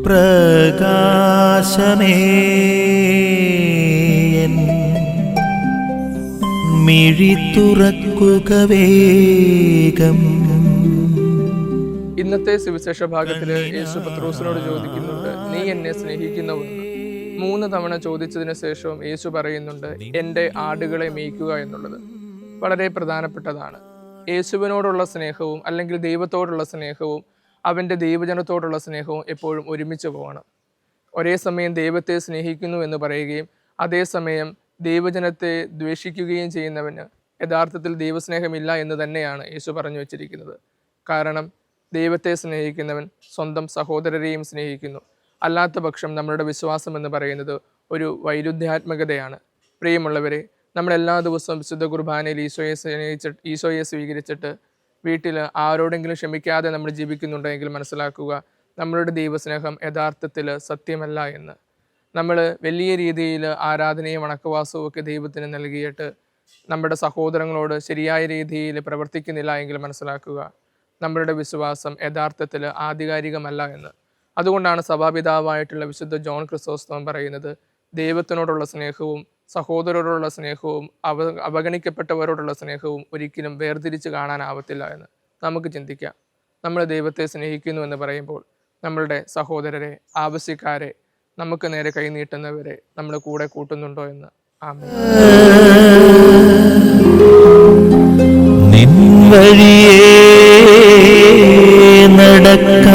പ്രകാശമേ മിഴി തുറക്കുക വേഗം. ഇന്നത്തെ സുവിശേഷ ഭാഗത്തില് യേശു പത്രോസിനോട് ചോദിക്കുന്നുണ്ട്, നീ എന്നെ സ്നേഹിക്കുന്നുവെന്ന്. 3 തവണ ചോദിച്ചതിന് ശേഷവും യേശു പറയുന്നുണ്ട്, എൻ്റെ ആടുകളെ മേയ്ക്കുക എന്നുള്ളത്. വളരെ പ്രധാനപ്പെട്ടതാണ്. യേശുവിനോടുള്ള സ്നേഹവും അല്ലെങ്കിൽ ദൈവത്തോടുള്ള സ്നേഹവും അവൻ്റെ ദൈവജനത്തോടുള്ള സ്നേഹവും എപ്പോഴും ഒരുമിച്ച് പോകണം. ഒരേ സമയം ദൈവത്തെ സ്നേഹിക്കുന്നു എന്ന് പറയുകയും അതേസമയം ദൈവജനത്തെ ദ്വേഷിക്കുകയും ചെയ്യുന്നവന് യഥാർത്ഥത്തിൽ ദൈവസ്നേഹമില്ല എന്ന് തന്നെയാണ് യേശു പറഞ്ഞു വച്ചിരിക്കുന്നത്. കാരണം ദൈവത്തെ സ്നേഹിക്കുന്നവൻ സ്വന്തം സഹോദരരെയും സ്നേഹിക്കുന്നു. അല്ലാത്ത പക്ഷം നമ്മളുടെ വിശ്വാസം എന്ന് പറയുന്നത് ഒരു വൈരുദ്ധ്യാത്മകതയാണ്. പ്രിയമുള്ളവരെ, നമ്മളെല്ലാ ദിവസവും വിശുദ്ധ കുർബാനയിൽ ഈശോയെ സ്വീകരിച്ചിട്ട് വീട്ടിൽ ആരോടെങ്കിലും ക്ഷമിക്കാതെ നമ്മൾ ജീവിക്കുന്നുണ്ടെങ്കിൽ മനസ്സിലാക്കുക, നമ്മളുടെ ദൈവസ്നേഹം യഥാർത്ഥത്തിൽ സത്യമല്ല എന്ന്. നമ്മൾ വലിയ രീതിയിൽ ആരാധനയും വണക്കവാസവും ഒക്കെ ദൈവത്തിന് നൽകിയിട്ട് നമ്മുടെ സഹോദരങ്ങളോട് ശരിയായ രീതിയിൽ പ്രവർത്തിക്കുന്നില്ല എങ്കിൽ മനസ്സിലാക്കുക, നമ്മളുടെ വിശ്വാസം യഥാർത്ഥത്തിൽ ആധികാരികമല്ല എന്ന്. അതുകൊണ്ടാണ് സഭാപിതാവായിട്ടുള്ള വിശുദ്ധ ജോൺ ക്രിസോസ്റ്റം പറയുന്നത്, ദൈവത്തിനോടുള്ള സ്നേഹവും സഹോദരരോടുള്ള സ്നേഹവും അവഗണിക്കപ്പെട്ടവരോടുള്ള സ്നേഹവും ഒരിക്കലും വേർതിരിച്ച് കാണാനാവത്തില്ല എന്ന്. നമുക്ക് ചിന്തിക്കാം, നമ്മൾ ദൈവത്തെ സ്നേഹിക്കുന്നു എന്ന് പറയുമ്പോൾ നമ്മളുടെ സഹോദരരെ, ആവശ്യക്കാരെ, നമുക്ക് നേരെ കൈനീട്ടുന്നവരെ നമ്മൾ കൂടെ കൂട്ടുന്നുണ്ടോ എന്ന്. ആമേൻ. നിൻ വഴിയേ നടക്കാം.